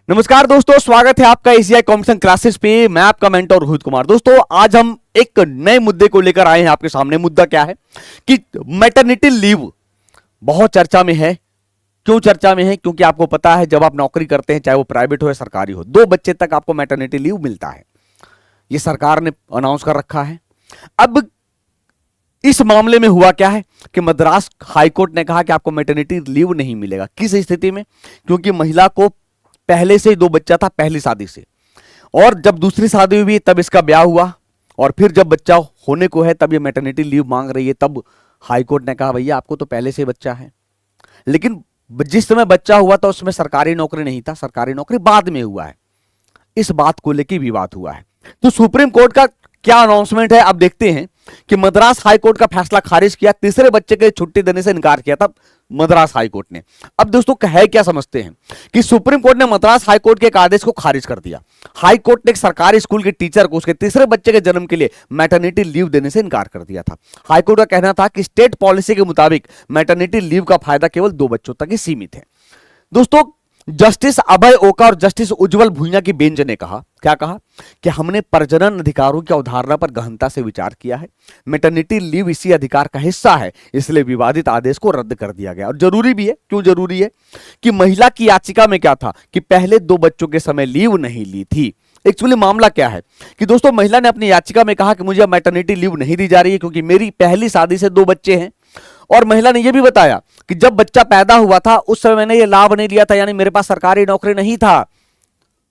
नमस्कार दोस्तों, स्वागत है आपका एसीआई कॉम्पिटिशन क्लासेस पे। मैं आपका मेंटर रोहित कुमार। दोस्तों, आज हम एक नए मुद्दे को लेकर आए हैं आपके सामने। मुद्दा क्या है कि मैटरनिटी लीव बहुत चर्चा में है। क्यों चर्चा में है? क्योंकि आपको पता है, जब आप नौकरी करते हैं, चाहे वो प्राइवेट हो या सरकारी हो, 2 बच्चे तक आपको मैटरनिटी लीव मिलता है। ये सरकार ने अनाउंस कर रखा है। अब इस मामले में हुआ क्या है कि मद्रास हाईकोर्ट ने कहा कि आपको मैटरनिटी लीव नहीं मिलेगा। किस स्थिति में? क्योंकि महिला को पहले से ही 2 बच्चा था, पहली शादी से, और जब दूसरी शादी हुई तब इसका ब्याह हुआ, और फिर जब बच्चा होने को है तब ये मैटरनिटी लीव मांग रही है। तब हाईकोर्ट ने कहा भैया आपको तो पहले से बच्चा है। लेकिन जिस समय बच्चा हुआ था उसमें सरकारी नौकरी नहीं था, सरकारी नौकरी बाद में हुआ है। इस बात को लेकर विवाद हुआ है। तो सुप्रीम कोर्ट का क्या अनाउंसमेंट है, अब देखते हैं कि मद्रास हाईकोर्ट का फैसला खारिज किया। तीसरे बच्चे के छुट्टी देने से इनकार किया था मद्रास हाईकोर्ट ने। अब दोस्तों, है क्या समझते हैं कि सुप्रीम कोर्ट ने मद्रास हाईकोर्ट के एक आदेश को खारिज कर दिया। हाईकोर्ट ने एक सरकारी स्कूल के टीचर को उसके तीसरे बच्चे के जन्म के लिए मैटरनिटी लीव देने से इनकार कर दिया था। हाईकोर्ट का कहना था कि स्टेट पॉलिसी के मुताबिक मैटरनिटी लीव का फायदा केवल 2 बच्चों तक ही सीमित है। दोस्तों, जस्टिस अभय ओका और जस्टिस उज्जवल भुइयां की बेंच ने कहा, क्या कहा कि हमने प्रजनन अधिकारों की अवधारणा पर गहनता से विचार किया है। मैटरनिटी लीव इसी अधिकार का हिस्सा है, इसलिए विवादित आदेश को रद्द कर दिया गया। और जरूरी भी है। क्यों जरूरी है? कि महिला की याचिका में क्या था कि पहले 2 बच्चों के समय लीव नहीं ली थी। एक्चुअली मामला क्या है कि दोस्तों, महिला ने अपनी याचिका में कहा कि मुझे मैटरनिटी लीव नहीं दी जा रही है क्योंकि मेरी पहली शादी से 2 बच्चे हैं। और महिला ने यह भी बताया कि जब बच्चा पैदा हुआ था उस समय मैंने यह लाभ नहीं लिया था, यानी मेरे पास सरकारी नौकरी नहीं था।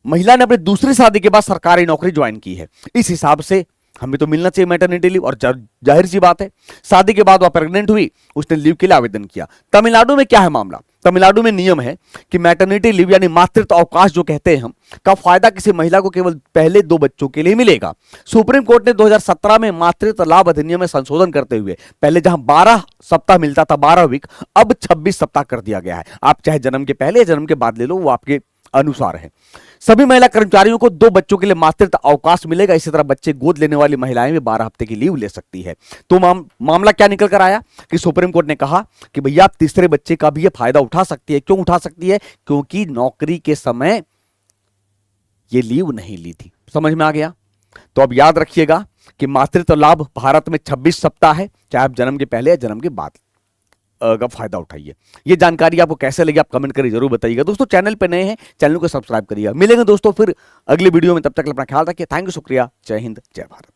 महिला ने अपनी दूसरी शादी के बाद सरकारी नौकरी ज्वाइन की है। इस हिसाब से हमें तो मिलना चाहिए मैटरनिटी लीव। और जाहिर सी बात है, शादी के बाद वह प्रेग्नेंट हुई, उसने लीव के लिए आवेदन किया। तमिलनाडु में क्या है मामला? तमिलनाडु में नियम है कि मैटरनिटी लीव यानी मातृत्व अवकाश जो कहते हैं हम, का फायदा किसी महिला को केवल पहले 2 बच्चों के लिए मिलेगा। सुप्रीम कोर्ट ने 2017 में मातृत्व लाभ अधिनियम में संशोधन करते हुए पहले जहां 12 सप्ताह मिलता था, 12 वीक, अब 26 सप्ताह कर दिया गया है। आप चाहे जन्म के पहले या जन्म के बाद ले लो, वो आपके अनुसार है। सभी महिला कर्मचारियों को 2 बच्चों के लिए मातृत्व अवकाश मिलेगा। इसी तरह बच्चे गोद लेने वाली महिलाएं भी 12 हफ्ते की लीव ले सकती है। तो मामला क्या निकल कर आया कि सुप्रीम कोर्ट ने कहा कि भैया आप तीसरे बच्चे का भी ये फायदा उठा सकती है। क्यों उठा सकती है? क्योंकि नौकरी के समय ये लीव नहीं ली थी। समझ में आ गया? तो अब याद रखिएगा कि मातृत्व लाभ भारत में 26 सप्ताह है, चाहे आप जन्म के पहले या जन्म के बाद का फायदा उठाइए। ये जानकारी आपको कैसे लगी आप कमेंट करके जरूर बताइएगा। दोस्तों, चैनल पे नए हैं, चैनल को सब्सक्राइब करिएगा। मिलेंगे दोस्तों फिर अगली वीडियो में, तब तक अपना ख्याल रखिए। थैंक यू, शुक्रिया, जय हिंद, जय भारत।